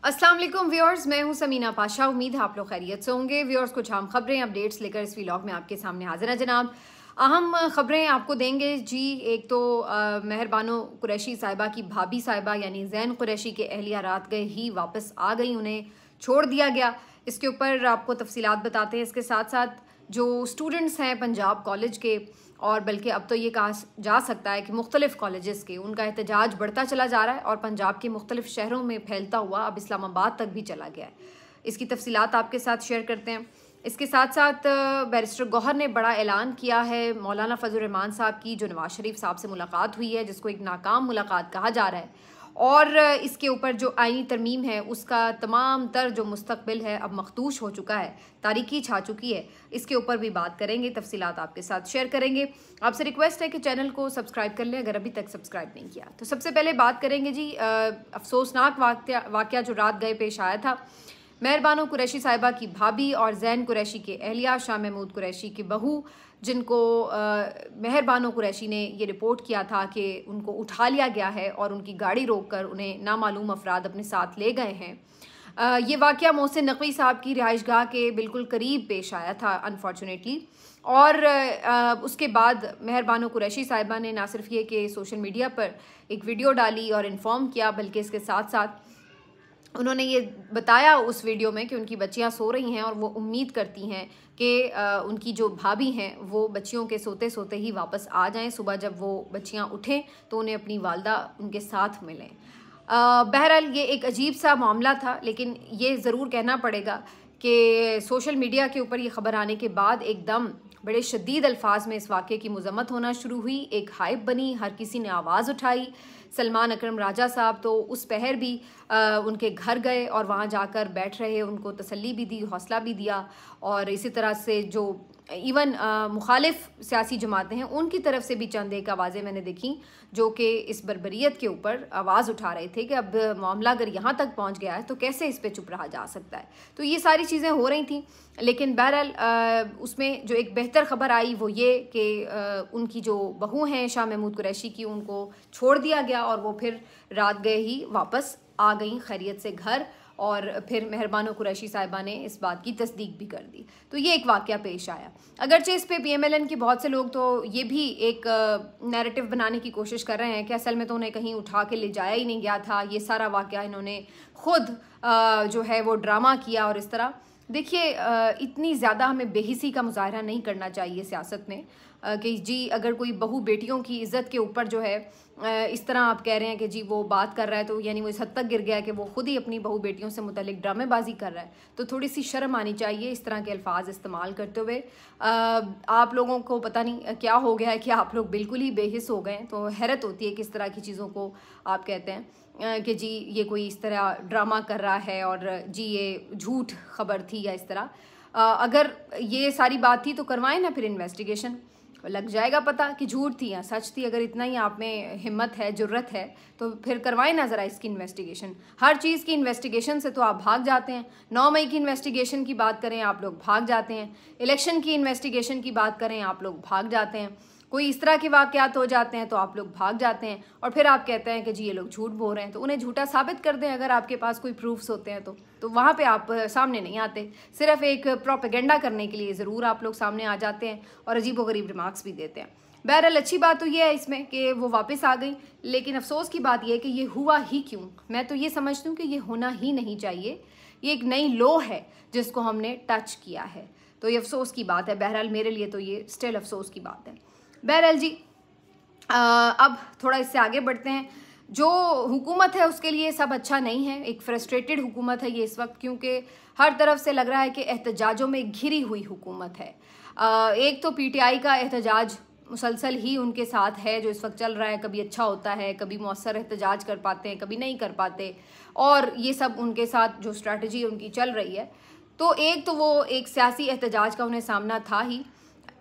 अस्सलाम वालेकुम व्यूअर्स, मैं हूं समीना पाशा। उम्मीद है आप लोग खैरियत से होंगे। व्यूअर्स, कुछ अहम खबरें अपडेट्स लेकर इस व्लॉग में आपके सामने हाजिर है जनाब। अहम खबरें आपको देंगे जी। एक तो मेहरबानो कुरैशी साहिबा की भाभी साहिबा यानी जैन कुरैशी के अहलिया रात गए ही वापस आ गई, उन्हें छोड़ दिया गया। इसके ऊपर आपको तफसीलात बताते हैं। इसके साथ साथ जो स्टूडेंट्स हैं पंजाब कॉलेज के, और बल्कि अब तो ये कहा जा सकता है कि मुख्तलिफ कॉलेजेस के, उनका एहतजाज बढ़ता चला जा रहा है और पंजाब के मुख्तलिफ शहरों में फैलता हुआ अब इस्लामाबाद तक भी चला गया है। इसकी तफसीलात आपके साथ शेयर करते हैं। इसके साथ साथ बैरिस्टर गौहर ने बड़ा ऐलान किया है। मौलाना फजल रहमान साहब की जो नवाज शरीफ साहब से मुलाकात हुई है, जिसको एक नाकाम मुलाकात कहा जा रहा है, और इसके ऊपर जो आईनी तरमीम है उसका तमाम तर जो मुस्तकबिल है अब मखदूश हो चुका है, तारीकी छा चुकी है। इसके ऊपर भी बात करेंगे, तफसीलात आपके साथ शेयर करेंगे। आपसे रिक्वेस्ट है कि चैनल को सब्सक्राइब कर लें अगर अभी तक सब्सक्राइब नहीं किया। तो सबसे पहले बात करेंगे जी अफसोसनाक वाक़या जो रात गए पेश आया था। मेहरबानो कुरैशी साहिबा की भाभी और जैन कुरैशी के अहलिया शाह महमूद कुरैशी की बहू, जिनको मेहरबानो कुरैशी ने ये रिपोर्ट किया था कि उनको उठा लिया गया है और उनकी गाड़ी रोककर उन्हें नामालूम अफराद अपने साथ ले गए हैं। ये वाक़या मोहसिन नकवी साहब की रिहाइशगाह के बिल्कुल करीब पेश आया था अनफॉर्चुनेटली। और उसके बाद मेहरबानो कुरैशी साहिबा ने ना सिर्फ ये कि सोशल मीडिया पर एक वीडियो डाली और इन्फॉर्म किया, बल्कि इसके साथ साथ उन्होंने ये बताया उस वीडियो में कि उनकी बच्चियां सो रही हैं और वो उम्मीद करती हैं कि उनकी जो भाभी हैं वो बच्चियों के सोते सोते ही वापस आ जाएं। सुबह जब वो बच्चियां उठें तो उन्हें अपनी वालदा उनके साथ मिलें। बहरहाल ये एक अजीब सा मामला था, लेकिन ये ज़रूर कहना पड़ेगा कि सोशल मीडिया के ऊपर ये ख़बर आने के बाद एकदम बड़े शदीद अल्फाज में इस वाक़े की मज़म्मत होना शुरू हुई। एक हाइप बनी, हर किसी ने आवाज़ उठाई। सलमान अकरम राजा साहब तो उस पहर भी उनके घर गए और वहाँ जाकर बैठ रहे, उनको तसल्ली भी दी, हौसला भी दिया। और इसी तरह से जो इवन मुखालिफ सियासी जमातें हैं उनकी तरफ से भी चंद एक आवाज़ें मैंने देखी जो कि इस बर्बरियत के ऊपर आवाज़ उठा रहे थे कि अब मामला अगर यहाँ तक पहुँच गया है तो कैसे इस पे चुप रहा जा सकता है। तो ये सारी चीज़ें हो रही थी, लेकिन बहरहाल उसमें जो एक बेहतर ख़बर आई वो ये कि उनकी जो बहू हैं शाह महमूद कुरैशी की, उनको छोड़ दिया गया और वो फिर रात गए ही वापस आ गई खैरियत से घर। और फिर मेहरबानो कुरैशी साहिबा ने इस बात की तस्दीक भी कर दी। तो ये एक वाक़या पेश आया। अगरचे इस पे PMLN के बहुत से लोग तो ये भी एक नैरेटिव बनाने की कोशिश कर रहे हैं कि असल में तो उन्हें कहीं उठा के ले जाया ही नहीं गया था, ये सारा वाक़या इन्होंने खुद जो है वो ड्रामा किया। और इस तरह देखिए, इतनी ज़्यादा हमें बेहिसी का मुजाहरा नहीं करना चाहिए सियासत में कि जी अगर कोई बहू बेटियों की इज़्ज़त के ऊपर जो है इस तरह आप कह रहे हैं कि जी वो बात कर रहा है, तो यानी वो इस हद तक गिर गया है कि वो खुद ही अपनी बहू बेटियों से मुतल्लिक ड्रामेबाजी कर रहा है। तो थोड़ी सी शर्म आनी चाहिए इस तरह के अल्फाज इस्तेमाल करते हुए। आप लोगों को पता नहीं क्या हो गया है कि आप लोग बिल्कुल ही बेहिस हो गए। तो हैरत होती है किस तरह की चीज़ों को आप कहते हैं कि जी ये कोई इस तरह ड्रामा कर रहा है और जी ये झूठ खबर थी या इस तरह। अगर ये सारी बात थी तो करवाएं ना फिर इन्वेस्टिगेशन, लग जाएगा पता कि झूठ थी या सच थी। अगर इतना ही आप में हिम्मत है, जुर्रत है, तो फिर करवाएं ना ज़रा इसकी इन्वेस्टिगेशन। हर चीज़ की इन्वेस्टिगेशन से तो आप भाग जाते हैं। 9 मई की इन्वेस्टिगेशन की बात करें आप लोग भाग जाते हैं, इलेक्शन की इन्वेस्टिगेशन की बात करें आप लोग भाग जाते हैं, कोई इस तरह के वाक़यात हो जाते हैं तो आप लोग भाग जाते हैं और फिर आप कहते हैं कि जी ये लोग झूठ बोल रहे हैं। तो उन्हें झूठा साबित कर दें अगर आपके पास कोई प्रूफ्स होते हैं तो वहाँ पे आप सामने नहीं आते। सिर्फ एक प्रोपेगेंडा करने के लिए ज़रूर आप लोग सामने आ जाते हैं और अजीबोगरीब रिमार्क्स भी देते हैं। बहरहाल अच्छी बात तो ये है इसमें कि वो वापस आ गई, लेकिन अफसोस की बात यह है कि ये हुआ ही क्यों। मैं तो ये समझती हूँ कि ये होना ही नहीं चाहिए। ये एक नई लो है जिसको हमने टच किया है, तो ये अफसोस की बात है। बहरहाल मेरे लिए तो ये स्टिल अफसोस की बात है। बहरहाल जी अब थोड़ा इससे आगे बढ़ते हैं। जो हुकूमत है उसके लिए सब अच्छा नहीं है। एक फ्रस्ट्रेटेड हुकूमत है ये इस वक्त, क्योंकि हर तरफ से लग रहा है कि एहतजाजों में घिरी हुई हुकूमत है। एक तो PTI का एहतजाज मुसलसल ही उनके साथ है जो इस वक्त चल रहा है। कभी अच्छा होता है, कभी मौसर एहतजाज कर पाते हैं, कभी नहीं कर पाते, और ये सब उनके साथ जो स्ट्रैटेजी उनकी चल रही है। तो एक तो वो एक सियासी एहतजाज का उन्हें सामना था ही।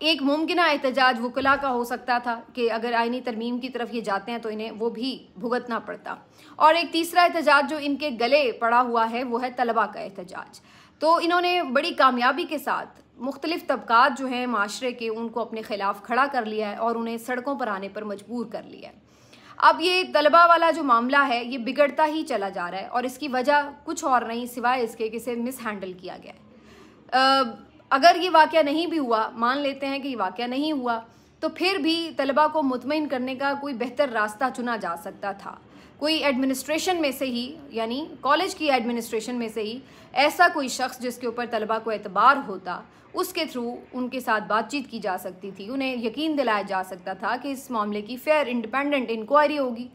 एक मुमकिन एहतजाज वकला का हो सकता था कि अगर आईनी तरमीम की तरफ ये जाते हैं तो इन्हें वो भी भुगतना पड़ता। और एक तीसरा एहतजाज जो इनके गले पड़ा हुआ है वो है तलबा का एहतजाज। तो इन्होंने बड़ी कामयाबी के साथ मुख्तलिफ तबकात जो हैं माशरे के, उनको अपने खिलाफ खड़ा कर लिया है और उन्हें सड़कों पर आने पर मजबूर कर लिया है। अब ये तलबा वाला जो मामला है ये बिगड़ता ही चला जा रहा है और इसकी वजह कुछ और नहीं सिवाय इसके कि इसे मिस हैंडल किया गया है। अगर ये वाक़या नहीं भी हुआ, मान लेते हैं कि ये वाक़या नहीं हुआ, तो फिर भी तलबा को मुतमईन करने का कोई बेहतर रास्ता चुना जा सकता था। कोई एडमिनिस्ट्रेशन में से ही, यानी कॉलेज की एडमिनिस्ट्रेशन में से ही ऐसा कोई शख्स जिसके ऊपर तलबा को एतबार होता, उसके थ्रू उनके साथ बातचीत की जा सकती थी, उन्हें यकीन दिलाया जा सकता था कि इस मामले की फेयर इंडिपेंडेंट इंक्वायरी होगी।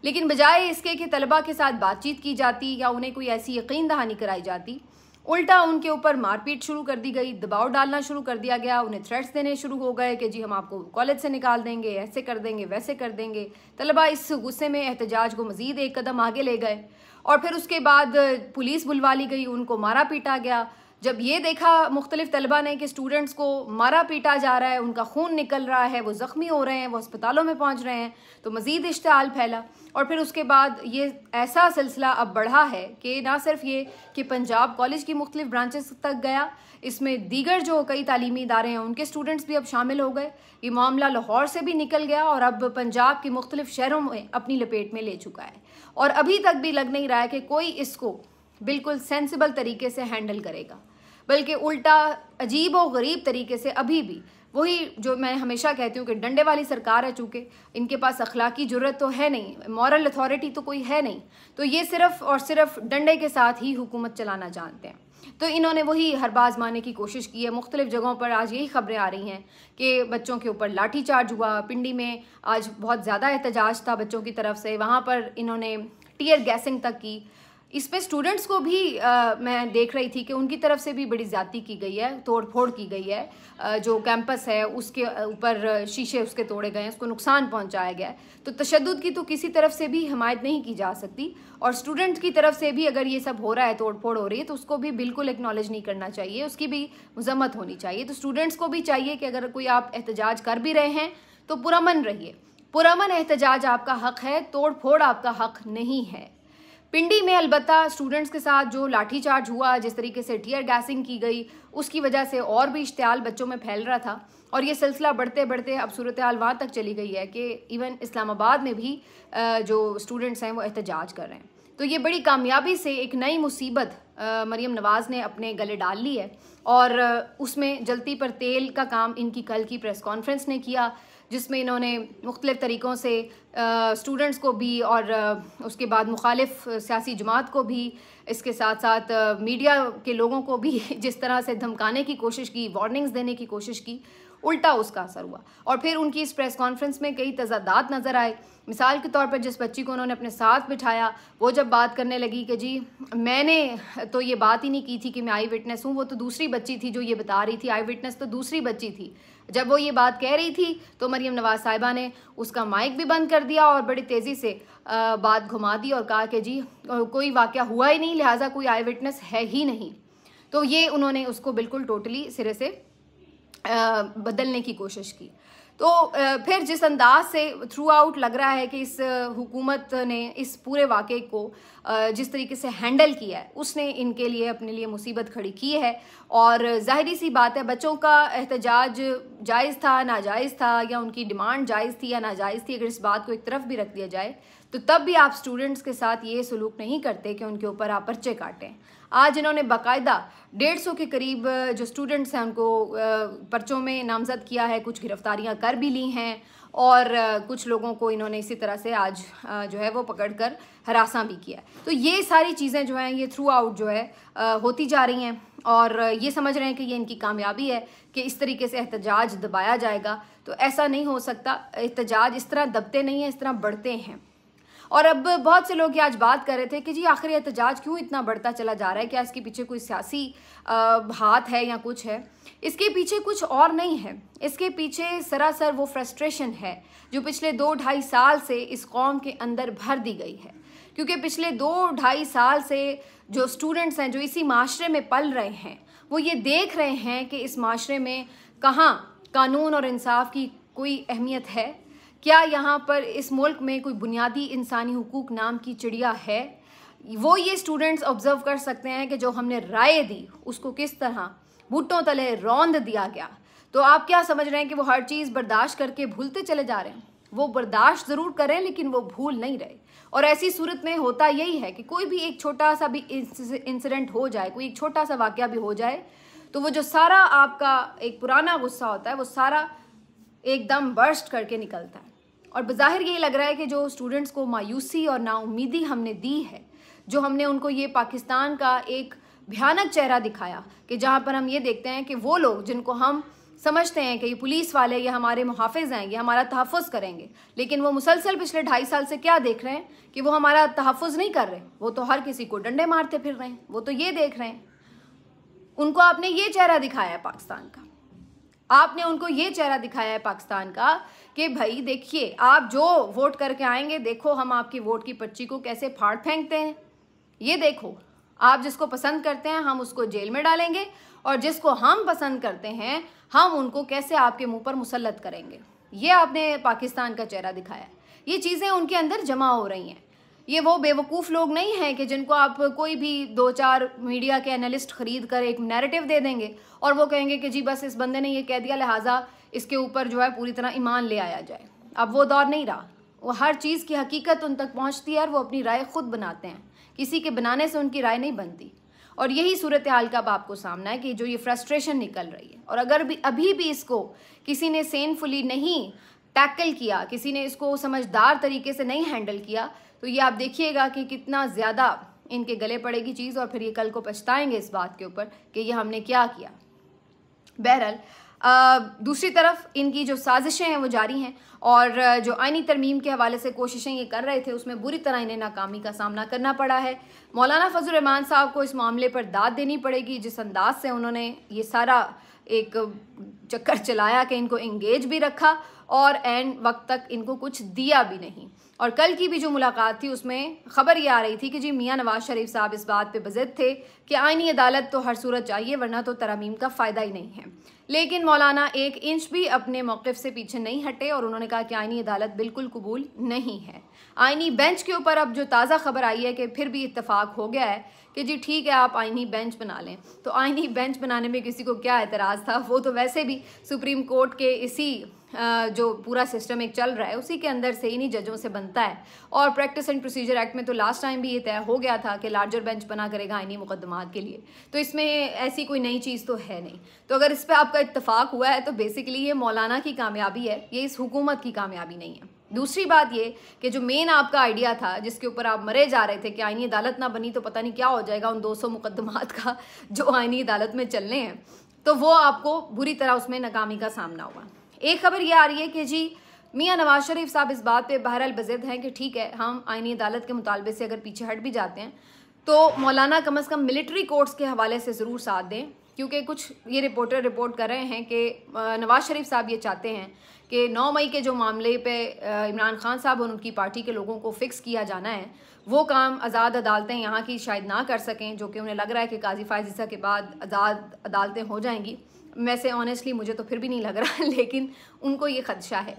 लेकिन बजाय इसके कि तलबा के साथ बातचीत की जाती या उन्हें कोई ऐसी यकीन दहानी कराई जाती, उल्टा उनके ऊपर मारपीट शुरू कर दी गई, दबाव डालना शुरू कर दिया गया, उन्हें थ्रेट्स देने शुरू हो गए कि जी हम आपको कॉलेज से निकाल देंगे, ऐसे कर देंगे, वैसे कर देंगे। तलबा इस गुस्से में एहतजाज को मज़ीद एक कदम आगे ले गए और फिर उसके बाद पुलिस बुलवा ली गई, उनको मारा पीटा गया। जब ये देखा मुख्तलिफ तलबा ने कि स्टूडेंट्स को मारा पीटा जा रहा है, उनका खून निकल रहा है, वो ज़ख्मी हो रहे हैं, वो अस्पतालों में पहुंच रहे हैं, तो मज़ीद इश्तिआल फैला। और फिर उसके बाद ये ऐसा सिलसिला अब बढ़ा है कि ना सिर्फ ये कि पंजाब कॉलेज की मुख्तलिफ ब्रांचेस तक गया, इसमें दीगर जो कई तालीमी इदारे हैं उनके स्टूडेंट्स भी अब शामिल हो गए। ये मामला लाहौर से भी निकल गया और अब पंजाब की मुख्तलिफ शहरों में अपनी लपेट में ले चुका है और अभी तक भी लग नहीं रहा है कि कोई इसको बिल्कुल सेंसिबल तरीके से हैंडल करेगा, बल्कि उल्टा अजीब और गरीब तरीके से अभी भी वही जो मैं हमेशा कहती हूँ कि डंडे वाली सरकार है, चूँकि इनके पास अखलाकी जुर्रत तो है नहीं, मॉरल अथॉरिटी तो कोई है नहीं, तो ये सिर्फ और सिर्फ डंडे के साथ ही हुकूमत चलाना जानते हैं। तो इन्होंने वही हर बात मारने की कोशिश की है। मुख्तलिफ जगहों पर आज यही खबरें आ रही हैं कि बच्चों के ऊपर लाठी चार्ज हुआ। पिंडी में आज बहुत ज़्यादा एहतजाज था बच्चों की तरफ से, वहाँ पर इन्होंने टीयर गैसिंग तक की। इसमें स्टूडेंट्स को भी मैं देख रही थी कि उनकी तरफ से भी बड़ी ज़्यादती की गई है, तोड़ फोड़ की गई है। जो कैंपस है उसके ऊपर शीशे उसके तोड़े गए हैं, उसको नुकसान पहुंचाया गया है। तो तशद्दुद की तो किसी तरफ से भी हिमायत नहीं की जा सकती और स्टूडेंट्स की तरफ से भी अगर ये सब हो रहा है, तोड़ फोड़ हो रही है, तो उसको भी बिल्कुल एक्नॉलेज नहीं करना चाहिए, उसकी भी मजम्मत होनी चाहिए। तो स्टूडेंट्स को भी चाहिए कि अगर कोई आप एहतजाज कर भी रहे हैं तो पुरअमन रहिए। पुरअमन एहतजाज आपका हक है, तोड़ फोड़ आपका हक नहीं है। पिंडी में अलबत्ता स्टूडेंट्स के साथ जो लाठीचार्ज हुआ, जिस तरीके से टीयर गैसिंग की गई, उसकी वजह से और भी इश्तियाल बच्चों में फैल रहा था और ये सिलसिला बढ़ते बढ़ते अब सूरत हाल वहाँ तक चली गई है कि इवन इस्लामाबाद में भी जो स्टूडेंट्स हैं वो एहतजाज कर रहे हैं। तो ये बड़ी कामयाबी से एक नई मुसीबत मरीम नवाज़ ने अपने गले डाल ली है और उसमें जलती पर तेल का काम इनकी कल की प्रेस कॉन्फ्रेंस ने किया, जिसमें इन्होंने मुख्तलिफ़ तरीक़ों से स्टूडेंट्स को भी और उसके बाद मुखालिफ सियासी जमात को भी, इसके साथ साथ मीडिया के लोगों को भी जिस तरह से धमकाने की कोशिश की, वार्निंग्स देने की कोशिश की, उल्टा उसका असर हुआ। और फिर उनकी इस प्रेस कॉन्फ्रेंस में कई तज़ादात नज़र आए। मिसाल के तौर पर जिस बच्ची को उन्होंने अपने साथ बिठाया, वो जब बात करने लगी कि जी मैंने तो ये बात ही नहीं की थी कि मैं आई विटनेस हूँ, वो तो दूसरी बच्ची थी जो ये बता रही थी, आई विटनेस तो दूसरी बच्ची थी। जब वो ये बात कह रही थी तो मरीम नवाज़ साहिबा ने उसका माइक भी बंद कर दिया और बड़ी तेज़ी से बात घुमा दी और कहा कि जी कोई वाक़या हुआ ही नहीं, लिहाजा कोई आई विटनेस है ही नहीं। तो ये उन्होंने उसको बिल्कुल टोटली सिरे से बदलने की कोशिश की। तो फिर जिस अंदाज से थ्रू आउट लग रहा है कि इस हुकूमत ने इस पूरे वाक़े को जिस तरीके से हैंडल किया है, उसने इनके लिए अपने लिए मुसीबत खड़ी की है। और ज़ाहिरी सी बात है, बच्चों का एहतजाज जायज़ था, नाजायज़ था, या उनकी डिमांड जायज़ थी या नाजायज़ थी, अगर इस बात को एक तरफ भी रख दिया जाए तो तब भी आप स्टूडेंट्स के साथ ये सलूक नहीं करते कि उनके ऊपर आप पर्चे काटें। आज इन्होंने बाकायदा 150 के करीब जो स्टूडेंट्स हैं उनको पर्चों में नामज़द किया है, कुछ गिरफ्तारियां कर भी ली हैं और कुछ लोगों को इन्होंने इसी तरह से आज जो है वो पकड़कर हरासा भी किया। तो ये सारी चीज़ें जो हैं ये थ्रू आउट जो है होती जा रही हैं और ये समझ रहे हैं कि ये इनकी कामयाबी है कि इस तरीके से एहतजाज दबाया जाएगा। तो ऐसा नहीं हो सकता, एहतजाज इस तरह दबते नहीं हैं, इस तरह बढ़ते हैं। और अब बहुत से लोग ये आज बात कर रहे थे कि जी आखिर एहतजाज क्यों इतना बढ़ता चला जा रहा है, क्या इसके पीछे कोई सियासी हाथ है या कुछ है। इसके पीछे कुछ और नहीं है, इसके पीछे सरासर वो फ्रस्ट्रेशन है जो पिछले 2-2.5 साल से इस कौम के अंदर भर दी गई है। क्योंकि पिछले 2-2.5 साल से जो स्टूडेंट्स हैं जो इसी माशरे में पल रहे हैं, वो ये देख रहे हैं कि इस माशरे में कहाँ कानून और इंसाफ की कोई अहमियत है, क्या यहाँ पर इस मुल्क में कोई बुनियादी इंसानी हुकूक नाम की चिड़िया है। वो ये स्टूडेंट्स ऑब्जर्व कर सकते हैं कि जो हमने राय दी उसको किस तरह भुट्टों तले रौंद दिया गया। तो आप क्या समझ रहे हैं कि वो हर चीज़ बर्दाश्त करके भूलते चले जा रहे हैं। वो बर्दाश्त ज़रूर करें लेकिन वो भूल नहीं रहे। और ऐसी सूरत में होता यही है कि कोई भी एक छोटा सा भी इंसिडेंट हो जाए, कोई एक छोटा सा वाक़या भी हो जाए, तो वो जो सारा आपका एक पुराना गुस्सा होता है वो सारा एकदम बर्स्ट करके निकलता है। और बज़ाहिर यही लग रहा है कि जो स्टूडेंट्स को मायूसी और नाउम्मीदी हमने दी है, जो हमने उनको ये पाकिस्तान का एक भयानक चेहरा दिखाया कि जहाँ पर हम ये देखते हैं कि वो लोग जिनको हम समझते हैं कि ये पुलिस वाले, ये हमारे मुहाफ़िज़ हैं, ये हमारा तहफ़्फ़ुज़ करेंगे, लेकिन वो मुसलसल पिछले 2.5 साल से क्या देख रहे हैं कि वो हमारा तहफ़्फ़ुज़ नहीं कर रहे, वो तो हर किसी को डंडे मारते फिर रहे हैं। वो तो ये देख रहे हैं, उनको आपने ये चेहरा दिखाया है पाकिस्तान का, आपने उनको ये चेहरा दिखाया है पाकिस्तान का कि भाई देखिए आप जो वोट करके आएंगे, देखो हम आपकी वोट की पर्ची को कैसे फाड़ फेंकते हैं, ये देखो आप जिसको पसंद करते हैं हम उसको जेल में डालेंगे और जिसको हम पसंद करते हैं हम उनको कैसे आपके मुंह पर मुसल्लत करेंगे। ये आपने पाकिस्तान का चेहरा दिखाया है। ये चीज़ें उनके अंदर जमा हो रही हैं। ये वो बेवकूफ़ लोग नहीं हैं कि जिनको आप कोई भी 2-4 मीडिया के एनालिस्ट ख़रीद कर एक नैरेटिव दे देंगे और वो कहेंगे कि जी बस इस बंदे ने ये कह दिया लिहाजा इसके ऊपर जो है पूरी तरह ईमान ले आया जाए। अब वो दौर नहीं रहा। वो हर चीज़ की हकीकत उन तक पहुँचती है और वो अपनी राय ख़ुद बनाते हैं, किसी के बनाने से उनकी राय नहीं बनती। और यही सूरत हाल का अब आपको सामना है कि जो ये फ्रस्ट्रेशन निकल रही है, और अगर भी अभी भी इसको किसी ने सेनफुली नहीं टैकल किया, किसी ने इसको समझदार तरीके से नहीं हैंडल किया, तो ये आप देखिएगा कि कितना ज़्यादा इनके गले पड़ेगी चीज़ और फिर ये कल को पछताएंगे इस बात के ऊपर कि ये हमने क्या किया। बहरहाल दूसरी तरफ इनकी जो साजिशें हैं वो जारी हैं और जो आईनी तरमीम के हवाले से कोशिशें ये कर रहे थे उसमें बुरी तरह इन्हें नाकामी का सामना करना पड़ा है। मौलाना फजल रहमान साहब को इस मामले पर दाद देनी पड़ेगी, जिस अंदाज से उन्होंने ये सारा एक चक्कर चलाया कि इनको इंगेज भी रखा और एंड वक्त तक इनको कुछ दिया भी नहीं। और कल की भी जो मुलाकात थी उसमें खबर ये आ रही थी कि जी मियां नवाज शरीफ साहब इस बात पे बज़िद थे कि आईनी अदालत तो हर सूरत चाहिए वरना तो तरमीम का फ़ायदा ही नहीं है। लेकिन मौलाना 1 इंच भी अपने मौक़िफ़ से पीछे नहीं हटे और उन्होंने कहा कि आईनी अदालत बिल्कुल कबूल नहीं है। आईनी बेंच के ऊपर अब जो ताज़ा खबर आई है कि फिर भी इत्तफाक हो गया है कि जी ठीक है आप आईनी बेंच बना लें। तो आईनी बेंच बनाने में किसी को क्या एतराज़ था, वो तो वैसे भी सुप्रीम कोर्ट के इसी जो पूरा सिस्टम एक चल रहा है उसी के अंदर से इन्हीं जजों से बनता है। और प्रैक्टिस एंड प्रोसीजर एक्ट में तो लास्ट टाइम भी ये तय हो गया था कि लार्जर बेंच बना करेगा आईनी मुकदमात के लिए, तो इसमें ऐसी कोई नई चीज़ तो है नहीं। तो अगर इस पर आपका इत्तफाक हुआ है तो बेसिकली ये मौलाना की कामयाबी है, ये इस हुकूमत की कामयाबी नहीं है। दूसरी बात ये कि जो मेन आपका आइडिया था जिसके ऊपर आप मरे जा रहे थे कि आईनी अदालत ना बनी तो पता नहीं क्या हो जाएगा उन 200 मुकदमात का जो आईनी अदालत में चलने हैं, तो वो आपको बुरी तरह उसमें नाकामी का सामना हुआ। एक खबर ये आ रही है कि जी मियां नवाज शरीफ साहब इस बात पे बहरहाल बज़िद हैं कि ठीक है हम आईनी अदालत के मुतालबे से अगर पीछे हट भी जाते हैं तो मौलाना कम अज़ कम मिलिट्री कोर्ट्स के हवाले से ज़रूर साथ दें, क्योंकि कुछ ये रिपोर्टर रिपोर्ट कर रहे हैं कि नवाज शरीफ साहब ये चाहते हैं कि 9 मई के जो मामले पे इमरान खान साहब और उनकी पार्टी के लोगों को फ़िक्स किया जाना है वो काम आज़ाद अदालतें यहाँ की शायद ना कर सकें, जो कि उन्हें लग रहा है कि काजी फ़ाइज़ ईसा के बाद आज़ाद अदालतें हो जाएंगी। वैसे ऑनेस्टली मुझे तो फिर भी नहीं लग रहा लेकिन उनको ये खदशा है।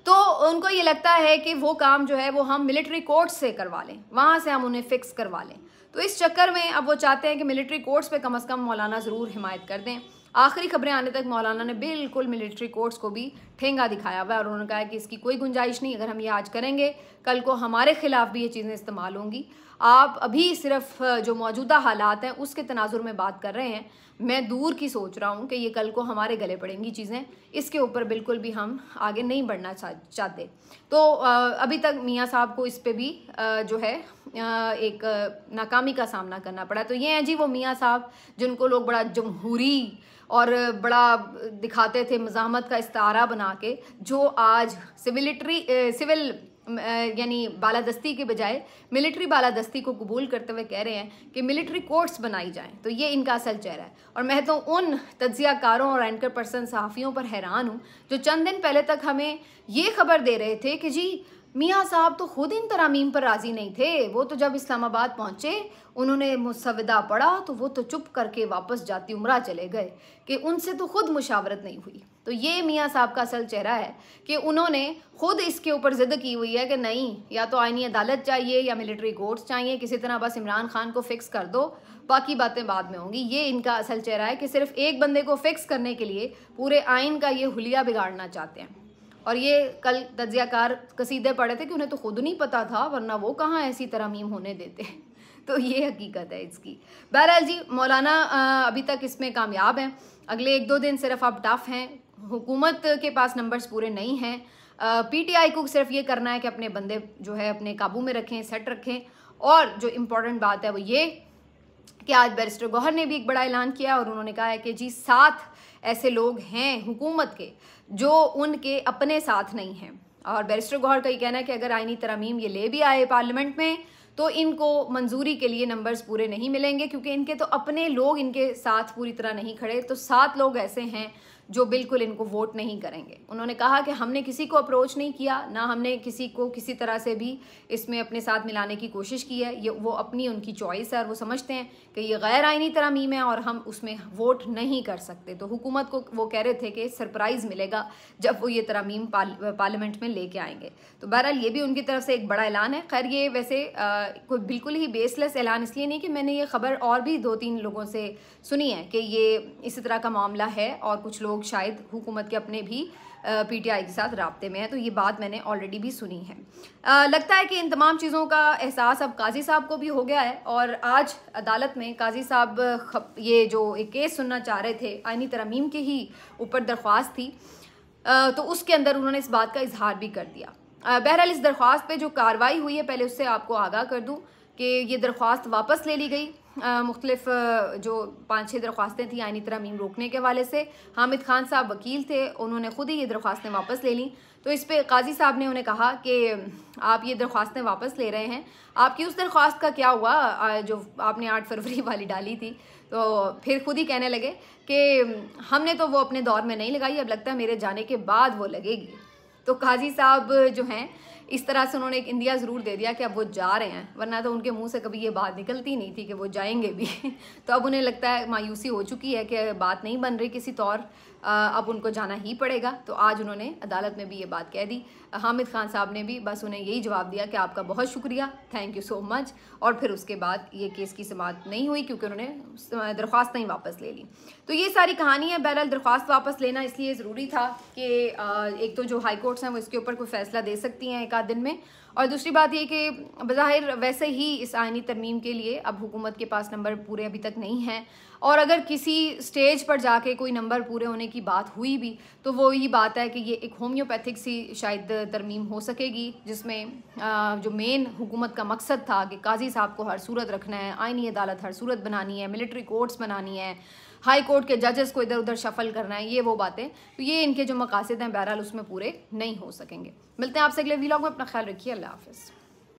तो उनको ये लगता है कि वो काम जो है वो हम मिलिट्री कोर्ट्स से करवा लें, वहाँ से हम उन्हें फ़िक्स करवा लें। तो इस चक्कर में अब वो चाहते हैं कि मिलिट्री कोर्ट्स पे कम अज़ कम मौलाना ज़रूर हिमायत कर दें। आखिरी खबरें आने तक मौलाना ने बिल्कुल मिलिट्री कोर्ट्स को भी ठेंगा दिखाया हुआ है और उन्होंने कहा है कि इसकी कोई गुंजाइश नहीं, अगर हम ये आज करेंगे कल को हमारे ख़िलाफ़ भी ये चीज़ें इस्तेमाल होंगी। आप अभी सिर्फ जो मौजूदा हालात हैं उसके तनाजुर में बात कर रहे हैं, मैं दूर की सोच रहा हूँ कि ये कल को हमारे गले पड़ेंगी चीज़ें, इसके ऊपर बिल्कुल भी हम आगे नहीं बढ़ना चाहते। तो अभी तक मियाँ साहब को इस पे भी जो है एक नाकामी का सामना करना पड़ा। तो ये हैं जी वो मियाँ साहब जिनको लोग बड़ा जमहूरी और बड़ा दिखाते थे मज़ाहमत का इस्तारा बना के, जो आज सिविल यानी बालादस्ती के बजाय मिलिट्री बालादस्ती को कबूल करते हुए कह रहे हैं कि मिलिट्री कोर्ट्स बनाई जाएं। तो ये इनका असल चेहरा है। और मैं तो उन तज्जियाकारों और एंकर पर्सन सहाफ़ियों पर हैरान हूँ जो चंद दिन पहले तक हमें ये खबर दे रहे थे कि जी मियाँ साहब तो खुद इन तरामीम पर राज़ी नहीं थे, वो तो जब इस्लामाबाद पहुँचे उन्होंने मुसवदा पढ़ा तो वो तो चुप करके वापस जाती उम्रा चले गए कि उनसे तो खुद मुशावरत नहीं हुई। तो ये मियाँ साहब का असल चेहरा है कि उन्होंने खुद इसके ऊपर ज़िद की हुई है कि नहीं, या तो आईनी अदालत चाहिए या मिलिट्री कोर्ट्स चाहिए, किसी तरह बस इमरान खान को फ़िक्स कर दो, बाकी बातें बाद में होंगी। ये इनका असल चेहरा है कि सिर्फ एक बंदे को फ़िक्स करने के लिए पूरे आइन का ये हुलिया बिगाड़ना चाहते हैं। और ये कल तज्जियाकार कसीदे पढ़े थे कि उन्हें तो खुद नहीं पता था, वरना वो कहाँ ऐसी तरमीम होने देते। तो ये हकीकत है इसकी। बहरहाल जी, मौलाना अभी तक इसमें कामयाब हैं। अगले 1-2 दिन सिर्फ अब टफ हैं, हुकूमत के पास नंबर्स पूरे नहीं हैं। पीटीआई को सिर्फ ये करना है कि अपने बंदे जो है अपने काबू में रखें, सेट रखें। और जो इम्पोर्टेंट बात है वो ये कि आज बैरिस्टर गौहर ने भी एक बड़ा ऐलान किया और उन्होंने कहा है कि जी 7 ऐसे लोग हैं हुकूमत के जो उनके अपने साथ नहीं हैं। और बैरिस्टर गौहर का ये कहना है कि अगर आईनी तरमीम ये ले भी आए पार्लियामेंट में तो इनको मंजूरी के लिए नंबर्स पूरे नहीं मिलेंगे, क्योंकि इनके तो अपने लोग इनके साथ पूरी तरह नहीं खड़े। तो 7 लोग ऐसे हैं जो बिल्कुल इनको वोट नहीं करेंगे। उन्होंने कहा कि हमने किसी को अप्रोच नहीं किया, ना हमने किसी को किसी तरह से भी इसमें अपने साथ मिलाने की कोशिश की है। ये वो अपनी उनकी चॉइस है और वो समझते हैं कि ये गैर आइनी तरमीम है और हम उसमें वोट नहीं कर सकते। तो हुकूमत को वो कह रहे थे कि सरप्राइज़ मिलेगा जब वो ये तरमीम पार्लियामेंट में लेके आएंगे। तो बहरहाल ये भी उनकी तरफ से एक बड़ा ऐलान है। खैर ये वैसे कोई बिल्कुल ही बेसलेस ऐलान इसलिए नहीं कि मैंने ये खबर और भी 2-3 लोगों से सुनी है कि ये इसी तरह का मामला है और कुछ लोग शायद हुकूमत के अपने भी पीटीआई के साथ राब्ते में है। तो ये बात मैंने ऑलरेडी भी सुनी है। लगता है कि इन तमाम चीज़ों का एहसास अब काजी साहब को भी हो गया है और आज अदालत में काजी साहब ये जो एक केस सुनना चाह रहे थे, आइनी तरमीम के ही ऊपर दरख्वास्त थी, तो उसके अंदर उन्होंने इस बात का इजहार भी कर दिया। बहरहाल इस दरख्वास्त पे जो कार्रवाई हुई है, पहले उससे आपको आगाह कर दूँ कि ये दरख्वास्त वापस ले ली गई। मुख्तलिफ जो 5-6 दरख्वास्तें थी आइनी तरमीम रोकने के हवाले से, हामिद खान साहब वकील थे, उन्होंने खुद ही ये दरख्वास्तें वापस ले ली। तो इस पे काजी साहब ने उन्हें कहा कि आप ये दरख्वास्तें वापस ले रहे हैं, आपकी उस दरख्वास्त का क्या हुआ जो आपने 8 फरवरी वाली डाली थी। तो फिर खुद ही कहने लगे कि हमने तो वो अपने दौर में नहीं लगाई, अब लगता है मेरे जाने के बाद वो लगेगी। तो काजी साहब जो हैं इस तरह से उन्होंने एक इंदिया ज़रूर दे दिया कि अब वो जा रहे हैं, वरना तो उनके मुंह से कभी ये बात निकलती नहीं थी कि वो जाएंगे भी। तो अब उन्हें लगता है मायूसी हो चुकी है कि बात नहीं बन रही किसी तौर, अब उनको जाना ही पड़ेगा। तो आज उन्होंने अदालत में भी ये बात कह दी। हामिद खान साहब ने भी बस उन्हें यही जवाब दिया कि आपका बहुत शुक्रिया, थैंक यू सो मच। और फिर उसके बाद ये केस की समाअत नहीं हुई क्योंकि उन्होंने दरख्वास्त नहीं वापस ले ली। तो ये सारी कहानी है। बहरहाल दरख्वास्त वापस लेना इसलिए ज़रूरी था कि एक तो जो हाई कोर्ट्स हैं वो इसके ऊपर कोई फ़ैसला दे सकती हैं 1 आध दिन में, और दूसरी बात ये कि बज़ाहिर वैसे ही इस आइनी तरमीम के लिए अब हुकूमत के पास नंबर पूरे अभी तक नहीं हैं, और अगर किसी स्टेज पर जाके कोई नंबर पूरे होने की बात हुई भी तो वो ही बात है कि ये एक होम्योपैथिक सी शायद तरमीम हो सकेगी, जिसमें जो मेन हुकूमत का मकसद था कि काजी साहब को हर सूरत रखना है, आइनी अदालत हर सूरत बनानी है, मिलिट्री कोर्ट्स बनानी है, हाई कोर्ट के जजेस को इधर उधर शफल करना है, ये वो बातें, तो ये इनके जो मकासद हैं बहरहाल उसमें पूरे नहीं हो सकेंगे। मिलते हैं आपसे अगले व्लॉग में, अपना ख्याल रखिए, अल्लाह हाफ़िज़।